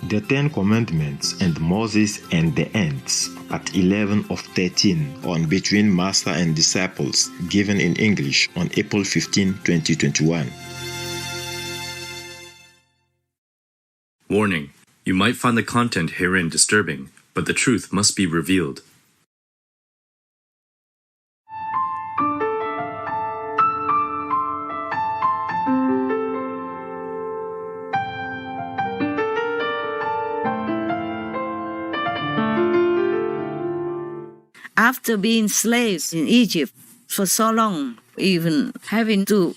The Ten Commandments and Moses and the Ants, Part 11 of 13, on Between Master and Disciples, given in English on April 15, 2021. Warning: you might find the content herein disturbing, but the truth must be revealed. After being slaves in Egypt for so long, even having to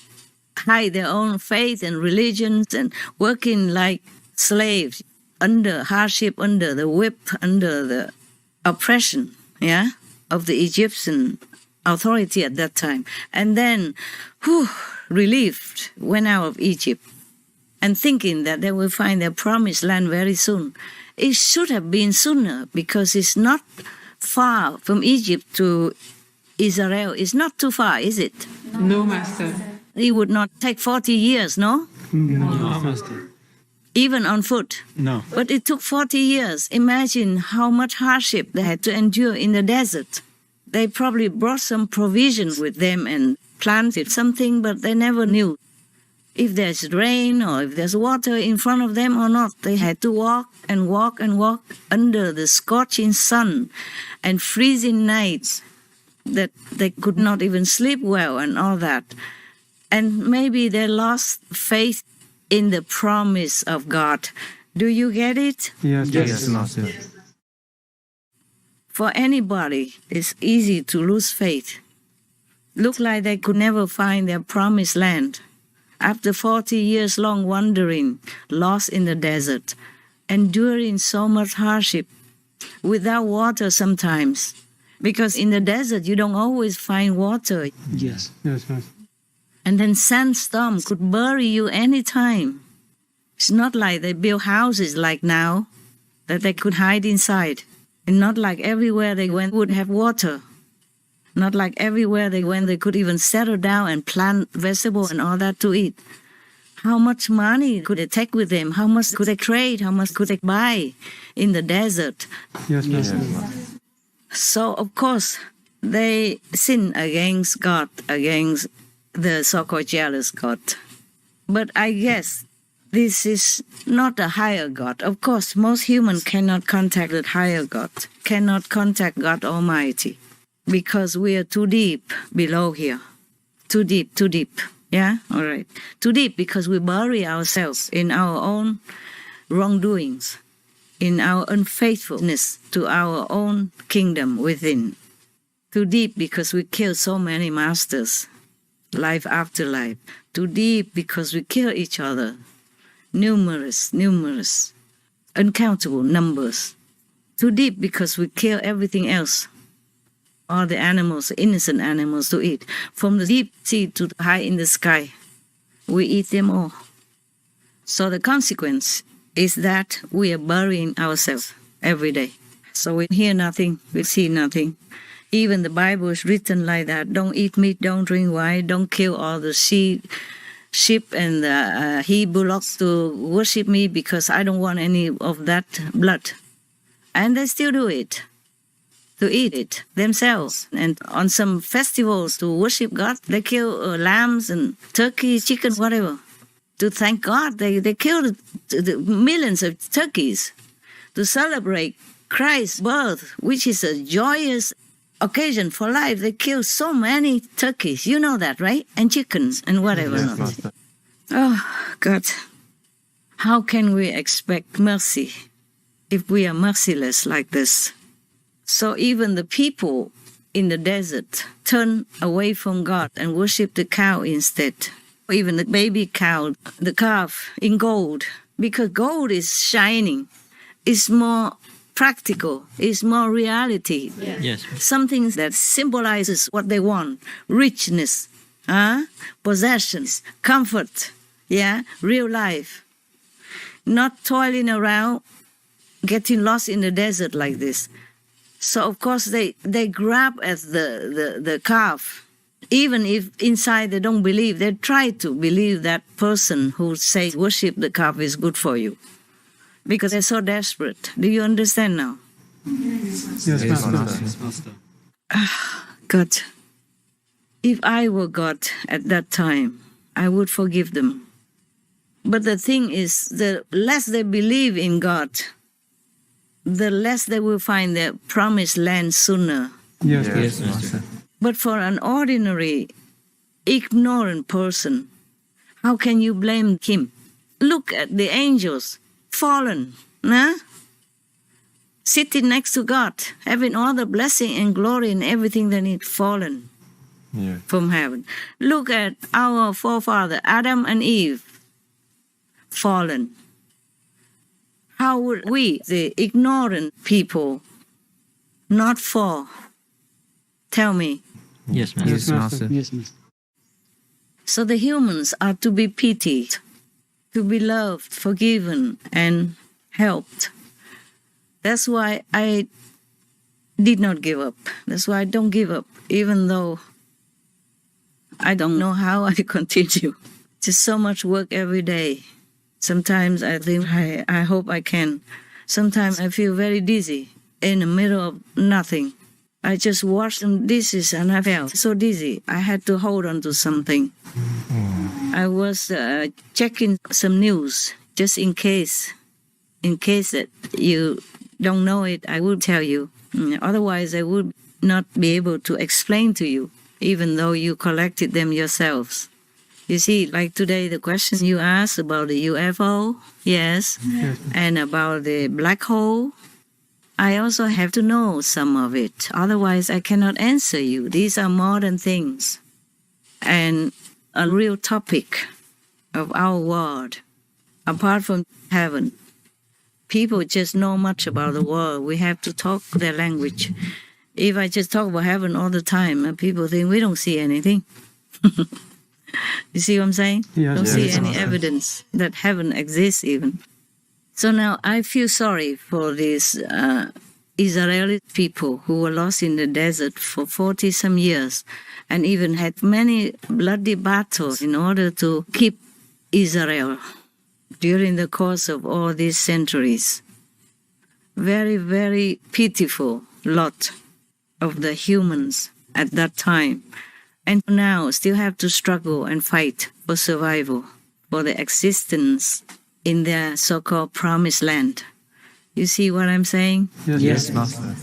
hide their own faith and religions and working like slaves under hardship, under the whip, under the oppression, of the Egyptian authority at that time. And then, relieved, went out of Egypt and thinking that they will find their promised land very soon. It should have been sooner because it's not far from Egypt to Israel. It's not too far, is it? No, Master. It would not take 40 years, no? No, Master. Even on foot? No. But it took 40 years. Imagine how much hardship they had to endure in the desert. They probably brought some provisions with them and planted something, but they never knew if there's rain or if there's water in front of them or not. They had to walk and walk and walk under the scorching sun and freezing nights that they could not even sleep well and all that. And maybe they lost faith in the promise of God. Do you get it? Yes, Master. For anybody, it's easy to lose faith. Look like they could never find their promised land. After 40 years long wandering, lost in the desert, enduring so much hardship, without water sometimes, because in the desert you don't always find water. Yes, Master. And then sandstorm could bury you anytime. It's not like they build houses like now, that they could hide inside. And not like everywhere they went would have water. Not like everywhere they went they could even settle down and plant vegetables and all that to eat. How much money could they take with them? How much could they trade? How much could they buy in the desert? Yes, Master. So, of course, they sin against God, against the so-called jealous God. But I guess this is not a higher God. Of course, most humans cannot contact the higher God, cannot contact God Almighty, because we are too deep below here. Too deep. Yeah? All right. Too deep because we bury ourselves in our own wrongdoings, in our unfaithfulness to our own kingdom within. Too deep because we kill so many masters, life after life. Too deep because we kill each other. Numerous, uncountable numbers. Too deep because we kill everything else. All the animals, innocent animals to eat. From the deep sea to the high in the sky, we eat them all. So the consequence is that we are burying ourselves every day. So we hear nothing, we see nothing. Even the Bible is written like that. Don't eat meat, don't drink wine, don't kill all the sheep and the he bullocks to worship me because I don't want any of that blood. And they still do it, to eat it themselves. And on some festivals to worship God, they kill lambs and turkey, chicken, whatever. To thank God, they kill the millions of turkeys to celebrate Christ's birth, which is a joyous occasion for life. They kill so many turkeys. You know that, right? And chickens and whatever. Yes, Oh, God. How can we expect mercy if we are merciless like this? So even the people in the desert turn away from God and worship the cow instead. Even the baby cow, the calf in gold, because gold is shining. It's more practical, it's more reality. Yes. Something that symbolizes what they want, richness, possessions, comfort, real life. Not toiling around, getting lost in the desert like this. So of course they grab at the calf. Even if inside they don't believe, they try to believe that person who says worship the calf is good for you. because they're so desperate. Do you understand now? Yes, Master. God, if I were God at that time, I would forgive them. But the thing is, the less they believe in God, the less they will find their promised land sooner. Yes, Master. But for an ordinary, ignorant person, how can you blame him? Look at the angels, fallen, nah? Sitting next to God, having all the blessing and glory and everything that is fallen from heaven. Look at our forefather, Adam and Eve, fallen. How would we, the ignorant people, not fall? Tell me. Yes, Master. Yes, Master. Yes, Master. So the humans are to be pitied, to be loved, forgiven, and helped. That's why I did not give up. That's why I don't give up, even though I don't know how I continue. Just so much work every day. Sometimes I think I hope I can. Sometimes I feel very dizzy in the middle of nothing. I just washed some dishes and I felt so dizzy. I had to hold on to something. I was checking some news just in case that you don't know it, I will tell you. Otherwise, I would not be able to explain to you, even though you collected them yourselves. You see, like today, the question you asked about the UFO, yes, and about the black hole, I also have to know some of it. Otherwise, I cannot answer you. These are modern things and a real topic of our world, apart from heaven. People just know much about the world. We have to talk their language. If I just talk about heaven all the time, people think we don't see anything. You see what I'm saying? Yes, Don't see yes, any Master. evidence that heaven exists even. So now I feel sorry for these Israeli people who were lost in the desert for 40-some years and even had many bloody battles in order to keep Israel during the course of all these centuries. Very, very pitiful lot of the humans at that time. And now still have to struggle and fight for survival, for the existence in their so-called promised land. You see what I'm saying? Yes, Master.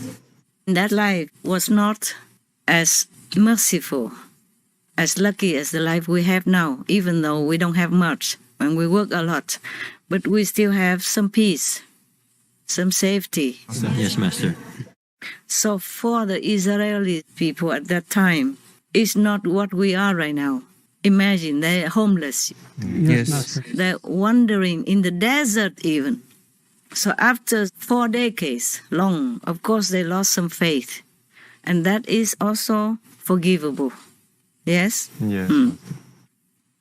That life was not as merciful, as lucky as the life we have now, even though we don't have much and we work a lot, but we still have some peace, some safety. Yes, Master. So for the Israeli people at that time, it's not what we are right now. Imagine, they're homeless. Yes, Master. They're wandering in the desert even. So after 4 decades long, of course they lost some faith. And that is also forgivable. Yes? Yes.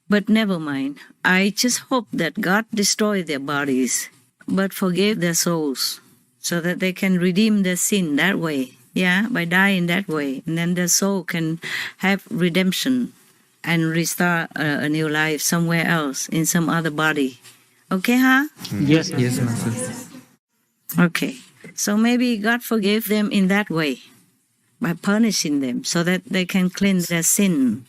But never mind. I just hope that God destroy their bodies, but forgive their souls, so that they can redeem their sin that way. Yeah, by dying that way. And then their soul can have redemption and restart a new life somewhere else, in some other body. Okay, huh? Yes, Master. Okay. So maybe God forgave them in that way, by punishing them, so that they can cleanse their sin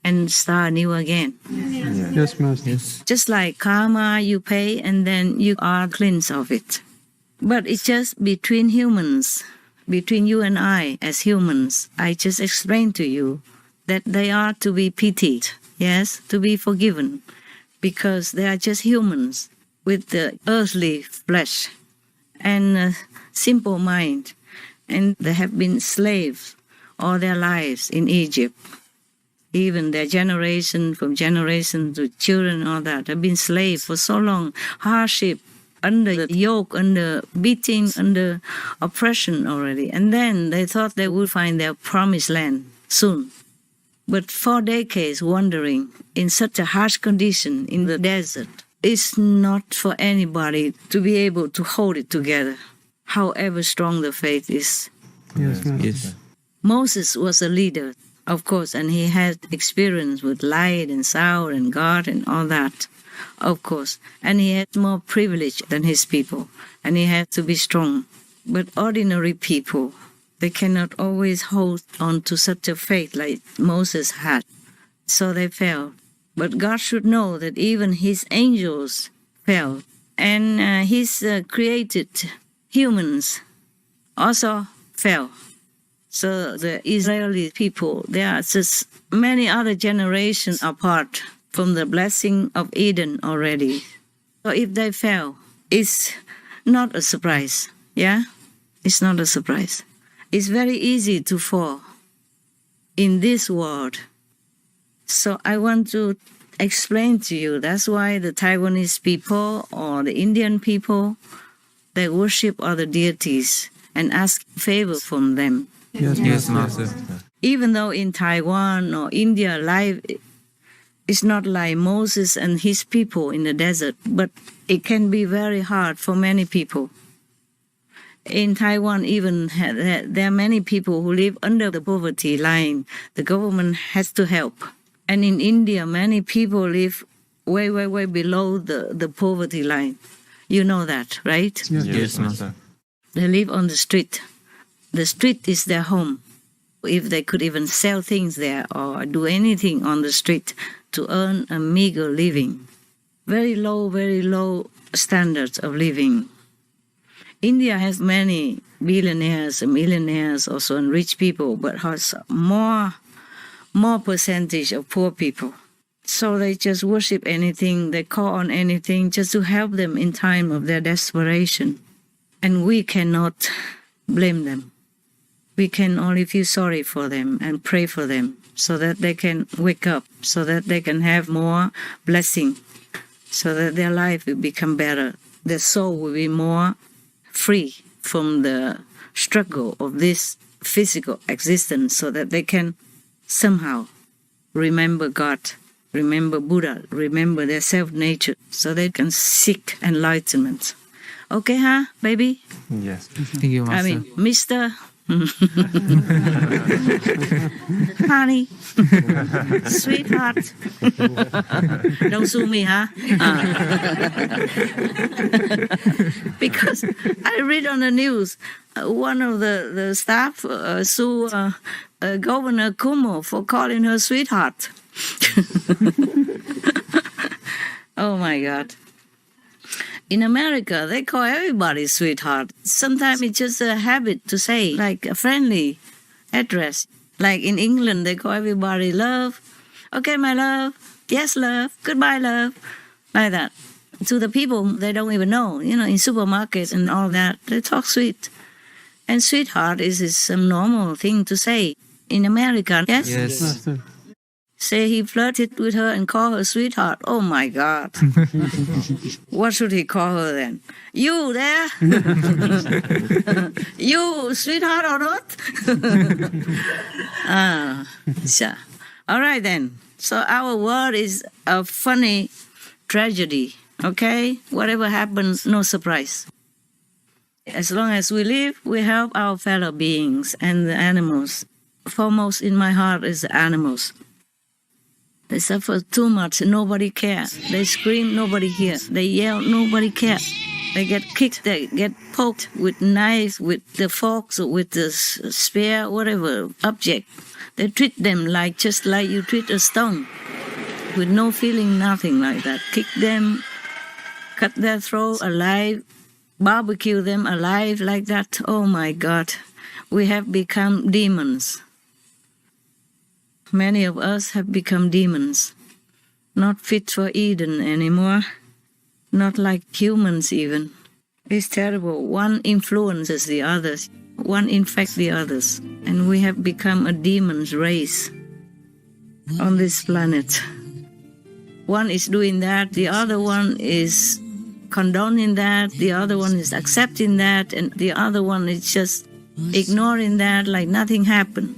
and start anew again. Yes, Master. Yes. Just like karma, you pay and then you are cleansed of it. But it's just between humans, between you and I as humans. I just explained to you that they are to be pitied, yes, to be forgiven, because they are just humans with the earthly flesh and a simple mind, and they have been slaves all their lives in Egypt. Even their generation, from generation to children, all that, have been slaves for so long. Hardship, under the yoke, under beating, under oppression already. And then they thought they would find their promised land soon. But 4 decades wandering in such a harsh condition in the desert is not for anybody to be able to hold it together, however strong the faith is. Yes, Master. Yes. Moses was a leader, of course, and he had experience with light and sound and God and all that. of course, and he has more privilege than his people, and he has to be strong. But ordinary people, they cannot always hold on to such a faith like Moses had, so they fell. But God should know that even his angels fell, and his created humans also fell. So the Israeli people, they are just many other generations apart from the blessing of Eden already. So if they fell, it's not a surprise. Yeah? It's not a surprise. It's very easy to fall in this world. So I want to explain to you, that's why the Taiwanese people or the Indian people, they worship other deities and ask favor from them. Yes, Master. Even though in Taiwan or India, life is not like Moses and his people in the desert, but it can be very hard for many people. In Taiwan, even there are many people who live under the poverty line. The government has to help. And in India, many people live way, way, way below the poverty line. You know that, right? Yes, Master. They live on the street. The street is their home. If they could even sell things there or do anything on the street to earn a meager living. Very low standards of living. India has many billionaires and millionaires also and rich people, but has more percentage of poor people. So they just worship anything, they call on anything just to help them in time of their desperation. And we cannot blame them. We can only feel sorry for them and pray for them so that they can wake up, so that they can have more blessing, so that their life will become better. Their soul will be more free from the struggle of this physical existence, so that they can somehow remember God, remember Buddha, remember their self-nature, so they can seek enlightenment. Okay, huh, baby? Yes. Thank you, Master. I mean, Mr. Honey, sweetheart. Don't sue me, huh? Because I read on the news, one of the staff sued Governor Cuomo for calling her sweetheart. Oh my God. In America, they call everybody sweetheart. Sometimes it's just a habit to say, like a friendly address. Like in England, they call everybody love. Okay, my love. Yes, love. Goodbye, love. Like that. To the people they don't even know, in supermarkets and all that, they talk sweet. And sweetheart is some normal thing to say. In America, yes? Yes. Master. Say he flirted with her and called her sweetheart. Oh my God. What should he call her then? You there? You sweetheart or not? Sure. All right then. So our world is a funny tragedy. Okay? Whatever happens, no surprise. As long as we live, we help our fellow beings and the animals. Foremost in my heart is the animals. They suffer too much, nobody cares. They scream, nobody hears. They yell, nobody cares. They get kicked, they get poked with knives, with the forks, or with the spear, whatever object. They treat them just like you treat a stone, with no feeling, nothing like that. Kick them, cut their throat alive, barbecue them alive like that. Oh my God, we have become demons. Many of us have become demons, not fit for Eden anymore, not like humans even. It's terrible. One influences the others, one infects the others, and we have become a demon's race on this planet. One is doing that, the other one is condoning that, the other one is accepting that, and the other one is just ignoring that like nothing happened.